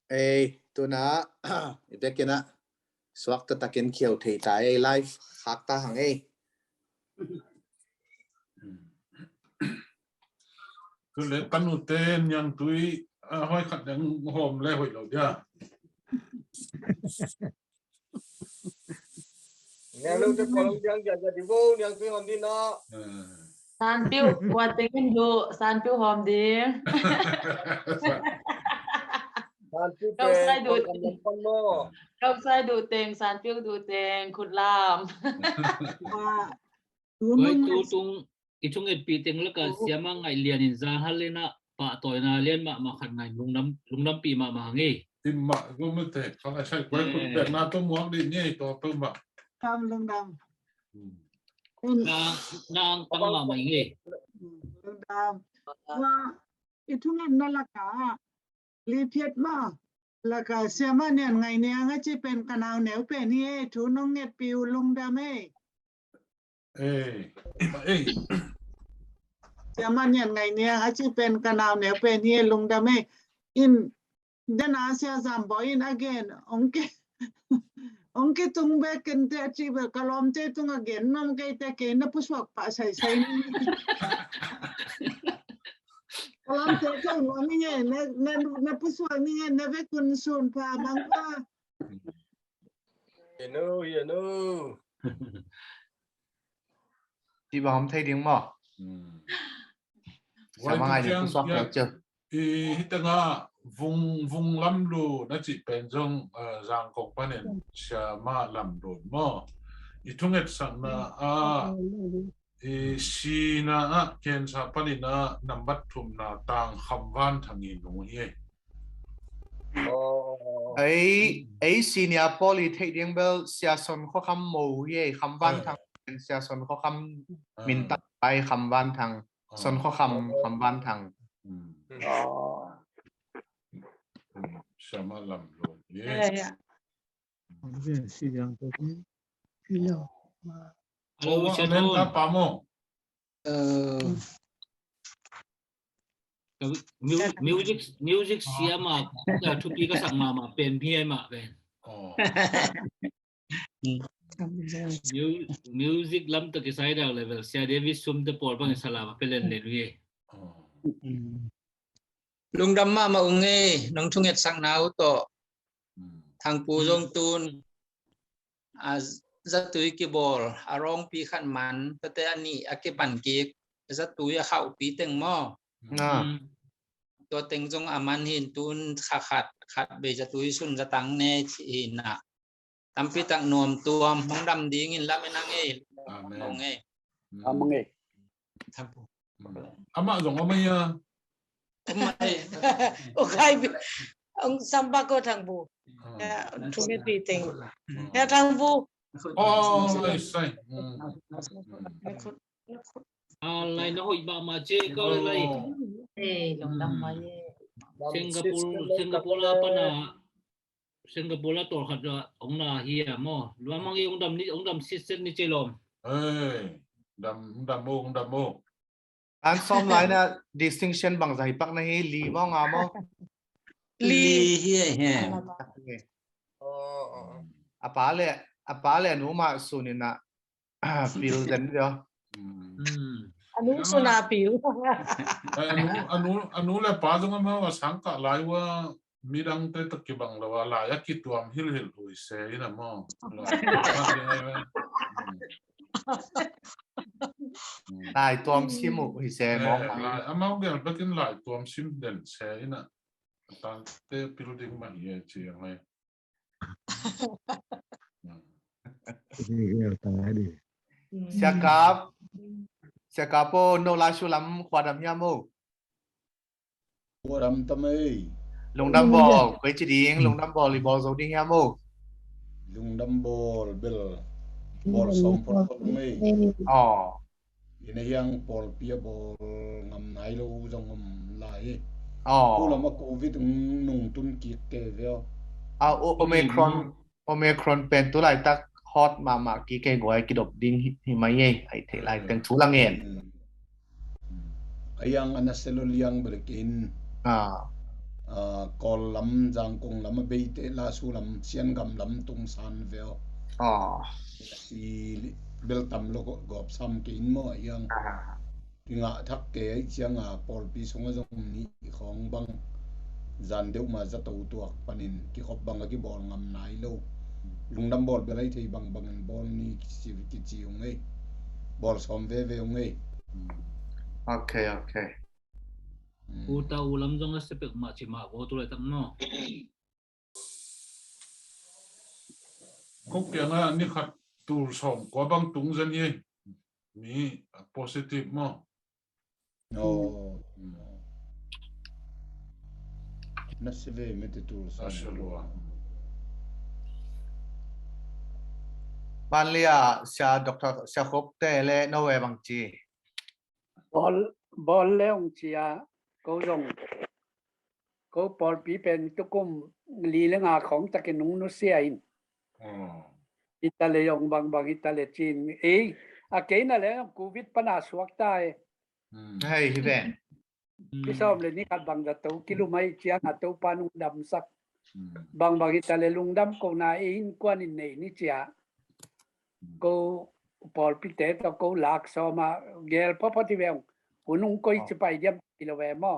Ê, tôi nói, để kia nè, swak ta takin kiều thì tại live khác ta hàng ê. Cứ lấy căn ưu tên nhang túi hơi khẩn đang hòm lê hội lầu nha. Nhang lúc cho con nhang giờ thì vô nhang túi hòm đi nó. San piu, what thing you? San piu home dear. Đâu sai đủ đâu sai đủ tiền, san piu đủ tiền, khụt làm. với tu tung itung et pi teng laka siama ngai lian in za halena pa toy na lian ma khan ngai lungnam pi ma ngi Tìm mạ cũng mới thể không ai sai quay cũng đẹp na tôi muốn đi nhé to tôi mạ. Tam lưng đam. na ang tang ma mai ngi Lưng đam. Và ít nghe nó là cả lý thuyết mà là cả xem mà nè ngày nè ngay chỉ bên cái nào nếu bên này chú nông nghiệp piu lưng đam ấy. Ê, Xem mà nè ngày nè ngay chỉ bên cái nào nếu bên này lưng đam ấy. In then Asia Zambo in again. Ông cái tung bé kinh tế chỉ về kalom tế tung again năm cái tế cái nó puswak pa say kalom tế tung nó nghe nó puswak nghe nó về kun sun pa bang pa. You know. Chị bảo không thấy tiếng mỏ. Sao mà ai được swak được chưa? Hitanga vùng lâm lu nó chỉ bên trong giang công panen mà làm đồ mà itung et sang na si na ken sa panin na nambat thum na tang khamwan thangi no ye ấy senior poly thấy tiếng bell sia son khó khăm mù ye khamwan thang sia son khó khăm min tak pai khamwan thang son khó khăm khamwan thang. Sama làm rồi. Yes. alo Cho nên ta pa mo. music siama ta thu pi ka sang ma pen pi ma ben music lam ta ke sai da level sia David sum the por bang sala ma pelen le ri lung đam ma unge nong thunget sang nau to thang pu jong tun a zatui ki bol arong pi khan man tate ani ake pan ki zatui a khau pi teng mo to teng jong aman hin tun khat be zatui sun zatang ne chi na tampi tang nom tuam hong dam ding in lam enang e unge Amange. thang pu ama zong ama ya mai Okay, ông Samba có thằng bù, chúng biết đi tình, nghe thằng bù, oh ai sai Lai nó hội bà mà chế có lai lòng đam mê, Singapore apa na Singapore to khat ông na hi mo lo mang ông dam system ni chelom đam mô an som lai na distinction bang zai pak na hi li mo nga mo li hi he apa le nu ma sunina pil den yo anh số nào biểu, anu le pa jong ama wa sang ka lai wa midang te tak bang la wa la ya ki tuam hil hui se ina mo lai tuam simu hi se mo lai ama gel bakin lai tuam sim den se ina ta te building ma ye chi ngai Siakapo no la shulam khwadam yamu Khwadam tamai lungdam bol kwe chiding lungdam bol li bol zo ding yamu lungdam bol bel bol som por mai ina yang pol pia bol ngam nai lo jong ngam lai ko lama covid nung tun ki ke veo omicron pen tu lai tak hot mama ki ke goi ki dop ding hi mai ye ai the lai teng thu lang en ayang anaselo liang berkin kol lam jang kong lam be te la su lam sian gam lam tung san veo si bel tam lo gop sam ke in mo ayang tinga thak ke ai chiang a pol pi songa jong ni khong bang zan deu ma za to tuak panin ki khop bang ki bol ngam nai lo lungdam bol belai thei bang bangan bol ni ki chi ngai bol som ve ngai okay uta ulam jong se pek ma chi ma go tu le tam no không kể là ni khát tu som quá bang tung dân ye ni positive mo na se ve mete tu som ban lia sia doctor sia khop te le no we bang chi bol leong chia câu rong câu bol pi pen tu kum li le nga khong ta ke nung no sia in Italy yong bang Italy chin a ke na le covid pana suak tai hey hi ben pi som le ni khat bang da to kilu mai chia na to panu dam sak bang Italy lung dam ko na in kwan in nei ni chia cô Paul Peter to cô lạc so mà gel property về unung coi chụp bài điểm kilo về mà